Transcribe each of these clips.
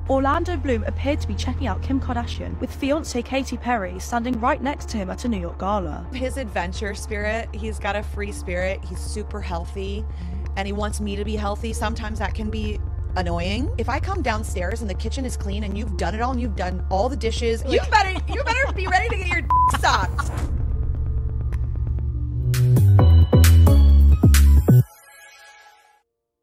Orlando Bloom appeared to be checking out Kim Kardashian, with fiancée Katy Perry standing right next to him at a New York gala. His adventure spirit, he's got a free spirit, he's super healthy, and he wants me to be healthy. Sometimes that can be annoying. If I come downstairs and the kitchen is clean and you've done it all and you've done all the dishes, you better be ready to get your sucked.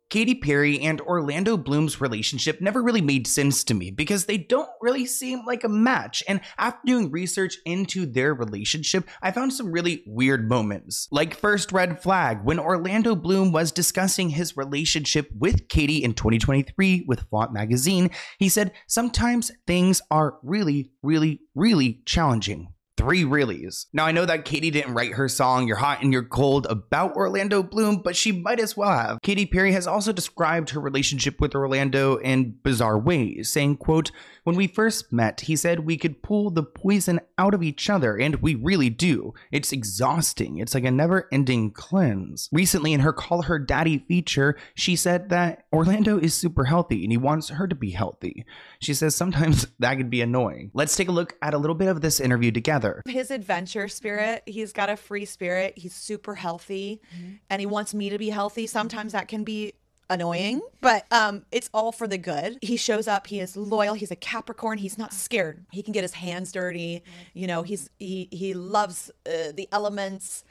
Katy Perry and Orlando Bloom's relationship never really made sense to me because they don't really seem like a match, and after doing research into their relationship, I found some really weird moments. Like, first red flag, when Orlando Bloom was discussing his relationship with Katy in 2023 with Flaunt magazine, he said, "Sometimes things are really, really, really challenging." 3 reallys. Now, I know that Katy didn't write her song You're Hot and You're Cold about Orlando Bloom, but she might as well have. Katy Perry has also described her relationship with Orlando in bizarre ways, saying, quote, "When we first met, he said we could pull the poison out of each other, and we really do. It's exhausting. It's like a never-ending cleanse." Recently, in her Call Her Daddy feature, she said that Orlando is super healthy and he wants her to be healthy. She says sometimes that could be annoying. Let's take a look at a little bit of this interview together. His adventure spirit, he's got a free spirit, he's super healthy, and he wants me to be healthy. Sometimes that can be annoying, but it's all for the good. He shows up, he is loyal, he's a Capricorn, he's not scared. He can get his hands dirty, you know, he loves the elements,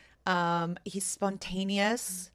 he's spontaneous,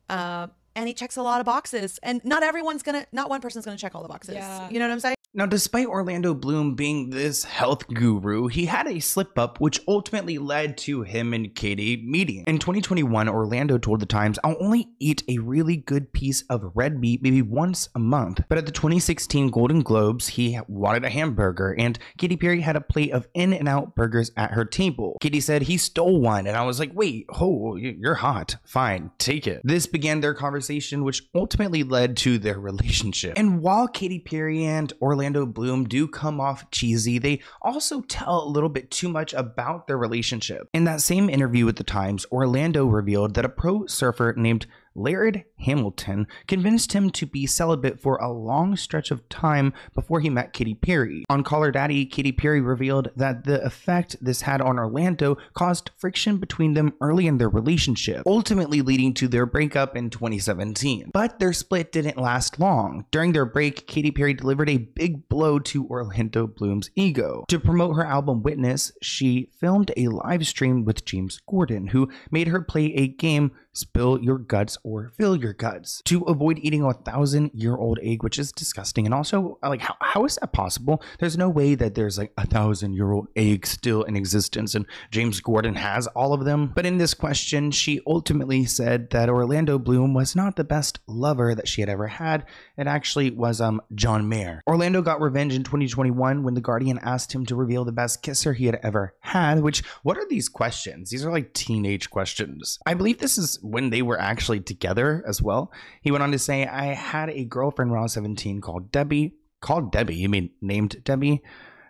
and he checks a lot of boxes, and not one person's gonna check all the boxes. Yeah. You know what I'm saying? Now, despite Orlando Bloom being this health guru, he had a slip-up which ultimately led to him and Katy meeting. In 2021, Orlando told The Times, "I'll only eat a really good piece of red meat maybe once a month." But at the 2016 Golden Globes, he wanted a hamburger, and Katy Perry had a plate of In-N-Out burgers at her table. Katy said he stole one, and I was like, wait, oh, you're hot. Fine, take it. This began their conversation, which ultimately led to their relationship. And while Katy Perry and Orlando Bloom do come off cheesy, they also tell a little bit too much about their relationship. In that same interview with The Times, Orlando revealed that a pro surfer named Laird Hamilton convinced him to be celibate for a long stretch of time before he met Katy Perry. On Call Her Daddy, Katy Perry revealed that the effect this had on Orlando caused friction between them early in their relationship, ultimately leading to their breakup in 2017. But their split didn't last long. During their break, Katy Perry delivered a big blow to Orlando Bloom's ego. To promote her album Witness, she filmed a live stream with James Gordon, who made her play a game, Spill Your Guts or Fill Your Guts, to avoid eating a 1,000-year-old egg, which is disgusting. And also, like, how is that possible? There's no way that there's like a 1,000-year-old egg still in existence and James Gordon has all of them. But in this question, she ultimately said that Orlando Bloom was not the best lover that she had ever had. It actually was John Mayer. Orlando got revenge in 2021 when The Guardian asked him to reveal the best kisser he had ever had, which, what are these questions? These are like teenage questions. I believe this is when they were actually together as well. He went on to say, "I had a girlfriend when I was 17 called Debbie." Called Debbie? You mean named Debbie?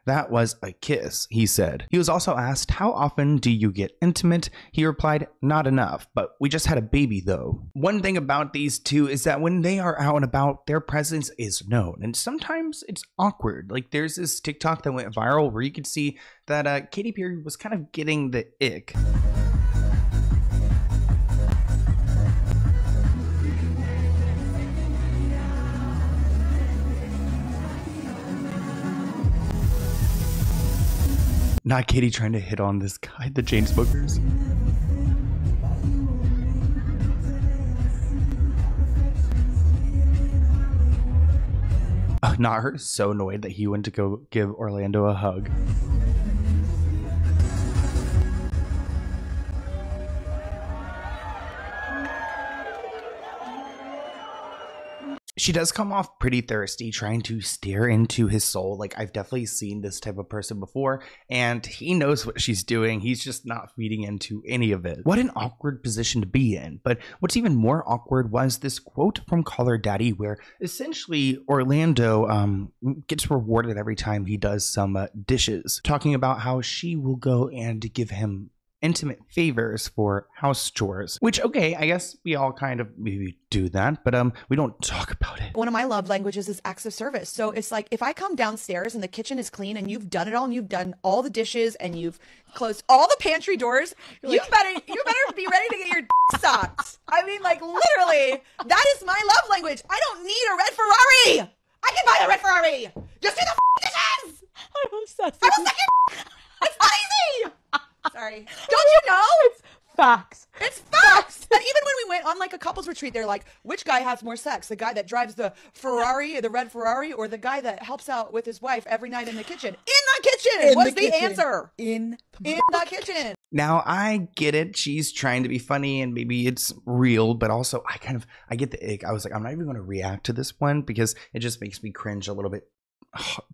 "That was a kiss," he said. He was also asked, "How often do you get intimate?" He replied, "Not enough, but we just had a baby though." One thing about these two is that when they are out and about, their presence is known, and sometimes it's awkward. Like, there's this TikTok that went viral where you could see that Katy Perry was kind of getting the ick. Not Katy trying to hit on this guy, the Chainsmokers. Not her. So annoyed that he went to go give Orlando a hug. She does come off pretty thirsty, trying to stare into his soul. Like, I've definitely seen this type of person before, and he knows what she's doing. He's just not feeding into any of it. What an awkward position to be in. But what's even more awkward was this quote from Call Her Daddy, where essentially Orlando gets rewarded every time he does some dishes, talking about how she will go and give him intimate favors for house chores. Which, okay, I guess we all kind of maybe do that, but we don't talk about it. One of my love languages is acts of service. So it's like if I come downstairs and the kitchen is clean and you've done it all and you've done all the dishes and you've closed all the pantry doors, you better be ready to get your socked. I mean, like, literally, that is my love language. I don't need a red Ferrari. I can buy a red Ferrari. Just do the dishes. I'm obsessed. I will suck your It's not easy. Sorry. Don't you know? It's facts. It's facts. And even when we went on like a couples retreat, they're like, which guy has more sex? The guy that drives the Ferrari, the red Ferrari, or the guy that helps out with his wife every night in the kitchen? In the kitchen was the answer. In the kitchen. Now, I get it. She's trying to be funny and maybe it's real, but also I get the ick. I was like, I'm not even going to react to this one because it just makes me cringe a little bit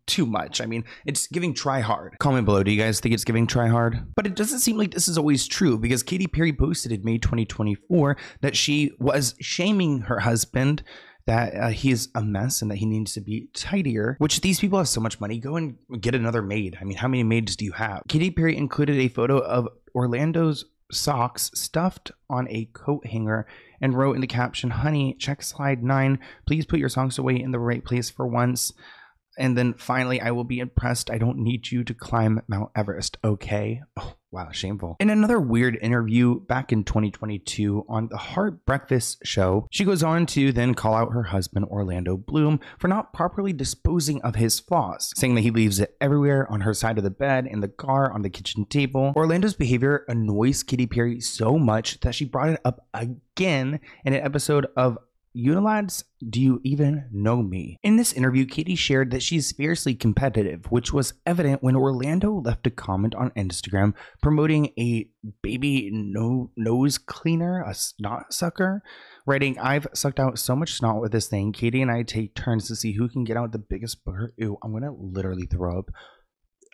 too much. I mean, it's giving try hard. Comment below. Do you guys think it's giving try hard? But it doesn't seem like this is always true because Katy Perry posted in May 2024 that she was shaming her husband, that he is a mess and that he needs to be tidier, which these people have so much money. Go and get another maid. I mean, how many maids do you have? Katy Perry included a photo of Orlando's socks stuffed on a coat hanger and wrote in the caption, "Honey, check slide 9. Please put your socks away in the right place for once. And then finally, I will be impressed. I don't need you to climb Mount Everest, okay?" Oh, wow, shameful. In another weird interview back in 2022 on the Heart Breakfast show, she goes on to then call out her husband, Orlando Bloom, for not properly disposing of his floss, saying that he leaves it everywhere on her side of the bed, in the car, on the kitchen table. Orlando's behavior annoys Katy Perry so much that she brought it up again in an episode of Unilads, Do You Even Know Me? In this interview, Katy shared that she's fiercely competitive, which was evident when Orlando left a comment on Instagram promoting a baby nose cleaner, a snot sucker, writing, "I've sucked out so much snot with this thing. Katy and I take turns to see who can get out the biggest booger." Ew, I'm gonna literally throw up.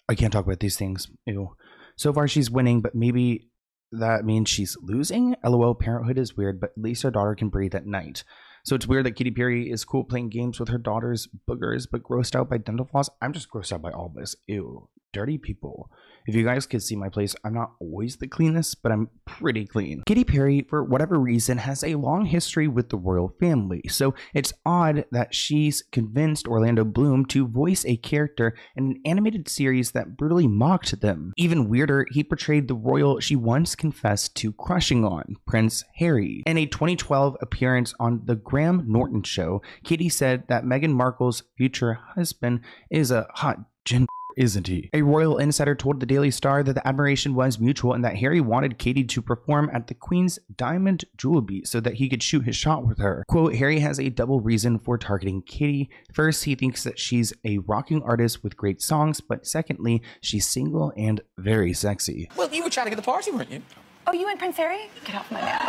I can't talk about these things. Ew. So far she's winning, but maybe that means she's losing? LOL, parenthood is weird, but at least our daughter can breathe at night. So it's weird that Katy Perry is cool playing games with her daughter's boogers, but grossed out by dental floss. I'm just grossed out by all this. Ew. Dirty people. If you guys could see my place, I'm not always the cleanest, but I'm pretty clean. Katy Perry, for whatever reason, has a long history with the royal family, so it's odd that she's convinced Orlando Bloom to voice a character in an animated series that brutally mocked them. Even weirder, he portrayed the royal she once confessed to crushing on, Prince Harry. In a 2012 appearance on The Graham Norton Show, Katy said that Meghan Markle's future husband is a hot gin, isn't he? A royal insider told the Daily Star that the admiration was mutual and that Harry wanted Katy to perform at the Queen's Diamond Jewel Beat so that he could shoot his shot with her. Quote, "Harry has a double reason for targeting Katy. First, he thinks that she's a rocking artist with great songs, but secondly, she's single and very sexy." Well, you were chatting at the party, weren't you? Oh, you and Prince Harry? Get off my man.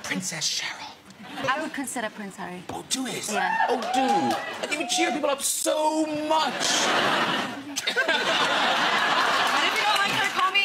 Princess Cheryl. I would consider Prince Harry. Oh, do it. Yeah. Oh, do. And you would cheer people up so much. And if you don't like her, call me.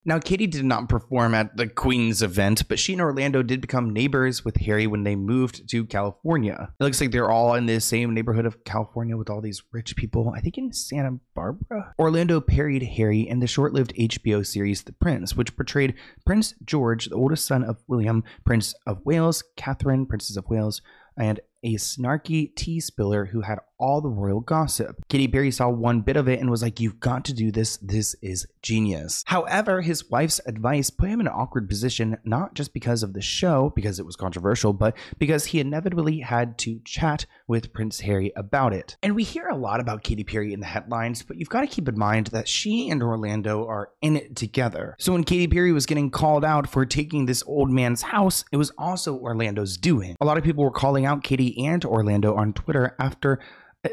Now, Katy did not perform at the Queen's event, but she and Orlando did become neighbors with Harry when they moved to California. It looks like they're all in the same neighborhood of California with all these rich people, I think in Santa Barbara. Orlando parried Harry in the short-lived HBO series The Prince, which portrayed Prince George, the oldest son of William, Prince of Wales, Catherine, Princess of Wales, and a snarky tea spiller who had all the royal gossip. Katy Perry saw one bit of it and was like, "You've got to do this. This is genius." However, his wife's advice put him in an awkward position, not just because of the show, because it was controversial, but because he inevitably had to chat with Prince Harry about it. And we hear a lot about Katy Perry in the headlines, but you've got to keep in mind that she and Orlando are in it together. So when Katy Perry was getting called out for taking this old man's house, it was also Orlando's doing. A lot of people were calling out Katy and Orlando on Twitter after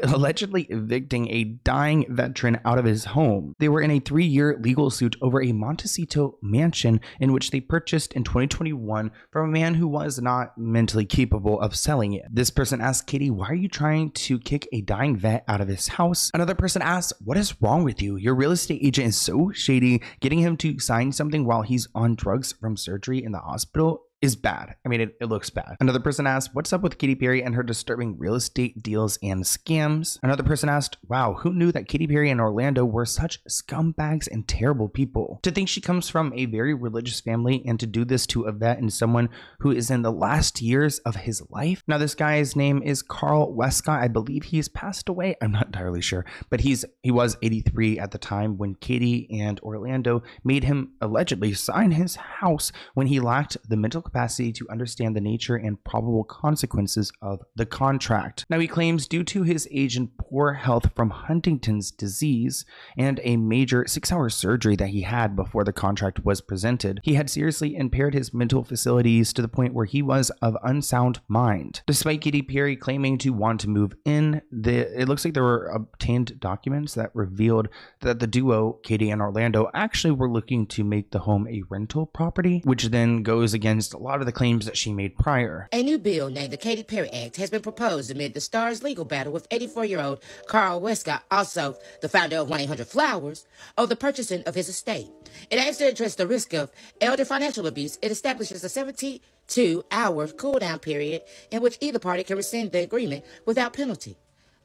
allegedly evicting a dying veteran out of his home. They were in a 3-year legal suit over a Montecito mansion in which they purchased in 2021 from a man who was not mentally capable of selling it. This person asked Katy, "Why are you trying to kick a dying vet out of his house?" Another person asked, "What is wrong with you? Your real estate agent is so shady, getting him to sign something while he's on drugs from surgery in the hospital is bad. I mean, it looks bad. Another person asked, what's up with Katy Perry and her disturbing real estate deals and scams? Another person asked, wow, who knew that Katy Perry and Orlando were such scumbags and terrible people? To think she comes from a very religious family and to do this to a vet and someone who is in the last years of his life. Now, this guy's name is Carl Westcott. I believe he's passed away. I'm not entirely sure, but he was 83 at the time when Katy and Orlando made him allegedly sign his house when he lacked the mental capacity to understand the nature and probable consequences of the contract. Now, he claims due to his age and poor health from Huntington's disease and a major 6-hour surgery that he had before the contract was presented, he had seriously impaired his mental facilities to the point where he was of unsound mind. Despite Katy Perry claiming to want to move in, it looks like there were obtained documents that revealed that the duo, Katy and Orlando, actually were looking to make the home a rental property, which then goes against a lot of the claims that she made prior. A new bill named the Katy Perry Act has been proposed amid the star's legal battle with 84-year-old Carl Westcott, also the founder of 1-800-Flowers, over the purchasing of his estate. It aims to address the risk of elder financial abuse. It establishes a 72-hour cool-down period in which either party can rescind the agreement without penalty.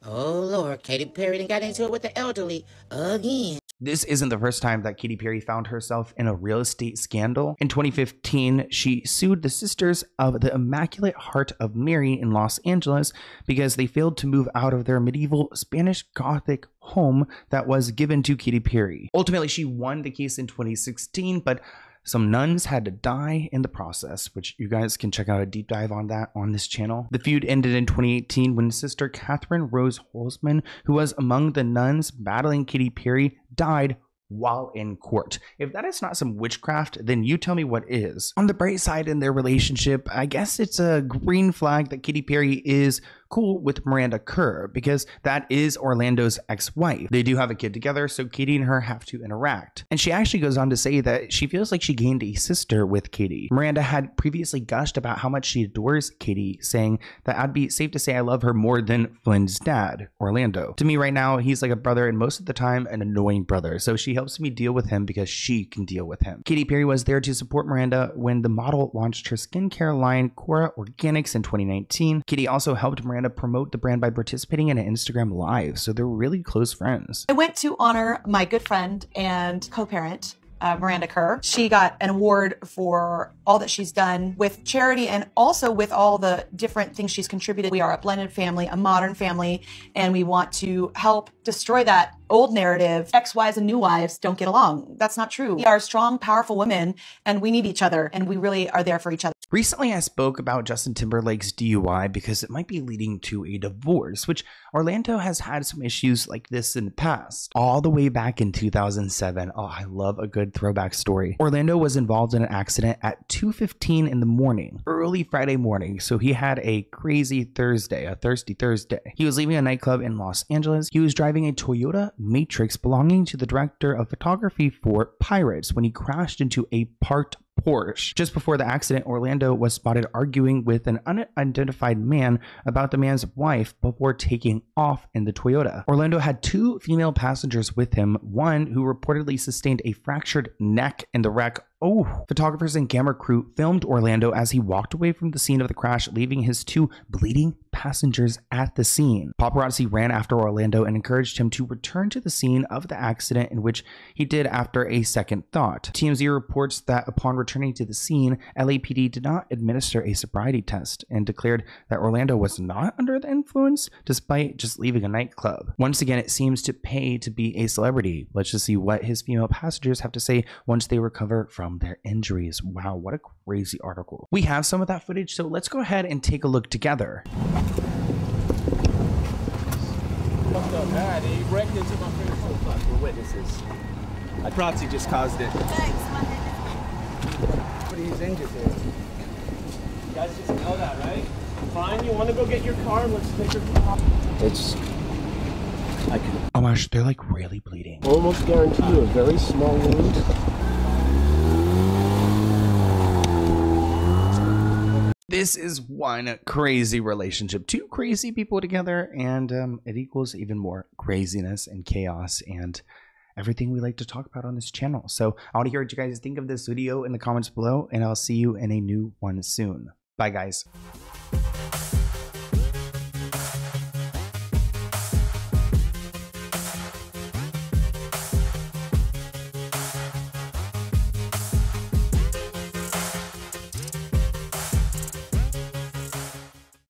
Oh, Lord, Katy Perry done got into it with the elderly again. This isn't the first time that Katy Perry found herself in a real estate scandal. In 2015, she sued the Sisters of the Immaculate Heart of Mary in Los Angeles because they failed to move out of their medieval Spanish Gothic home that was given to Katy Perry. Ultimately, she won the case in 2016, but some nuns had to die in the process, which you guys can check out a deep dive on that on this channel. The feud ended in 2018 when Sister Catherine Rose Holzman, who was among the nuns battling Katy Perry, died while in court. If that is not some witchcraft, then you tell me what is. On the bright side in their relationship, I guess it's a green flag that Katy Perry is cool with Miranda Kerr, because that is Orlando's ex-wife. They do have a kid together, so Katy and her have to interact. And she actually goes on to say that she feels like she gained a sister with Katy. Miranda had previously gushed about how much she adores Katy, saying that I'd be safe to say I love her more than Flynn's dad, Orlando. To me right now, he's like a brother, and most of the time an annoying brother, so she helps me deal with him because she can deal with him. Katy Perry was there to support Miranda when the model launched her skincare line, Cora Organics, in 2019. Katy also helped Miranda promote the brand by participating in an Instagram live, so they're really close friends. I went to honor my good friend and co-parent, Miranda Kerr. She got an award for all that she's done with charity and also with all the different things she's contributed. We are a blended family, a modern family, and we want to help destroy that old narrative. Ex-wives and new wives don't get along. That's not true. We are strong, powerful women, and we need each other, and we really are there for each other. Recently, I spoke about Justin Timberlake's DUI because it might be leading to a divorce, which Orlando has had some issues like this in the past. All the way back in 2007. Oh, I love a good throwback story. Orlando was involved in an accident at 2:15 in the morning, early Friday morning, so he had a crazy Thursday, a thirsty Thursday. He was leaving a nightclub in Los Angeles. He was driving a Toyota Matrix belonging to the director of photography for Pirates when he crashed into a parked Porsche. Just before the accident, Orlando was spotted arguing with an unidentified man about the man's wife before taking off in the Toyota. Orlando had 2 female passengers with him, one who reportedly sustained a fractured neck in the wreck. Oh, photographers and camera crew filmed Orlando as he walked away from the scene of the crash, leaving his 2 bleeding passengers at the scene. Paparazzi ran after Orlando and encouraged him to return to the scene of the accident, in which he did after a second thought. TMZ reports that upon returning to the scene, LAPD did not administer a sobriety test and declared that Orlando was not under the influence despite just leaving a nightclub. Once again, it seems to pay to be a celebrity. Let's just see what his female passengers have to say once they recover from their injuries. Wow, what a crazy article. We have some of that footage, so let's go ahead and take a look together. Fucked up bad. He wrecked into my favorite spot. We're witnesses. I probably just caused it. But he's injured there. You guys just know that, right? Fine, you want to go get your car and let's take your car. It's... I can... Oh my gosh, they're like really bleeding. almost guarantee you a very small wound. This is one crazy relationship. 2 crazy people together, and it equals even more craziness and chaos and everything we like to talk about on this channel. So I want to hear what you guys think of this video in the comments below, and I'll see you in a new one soon. Bye, guys.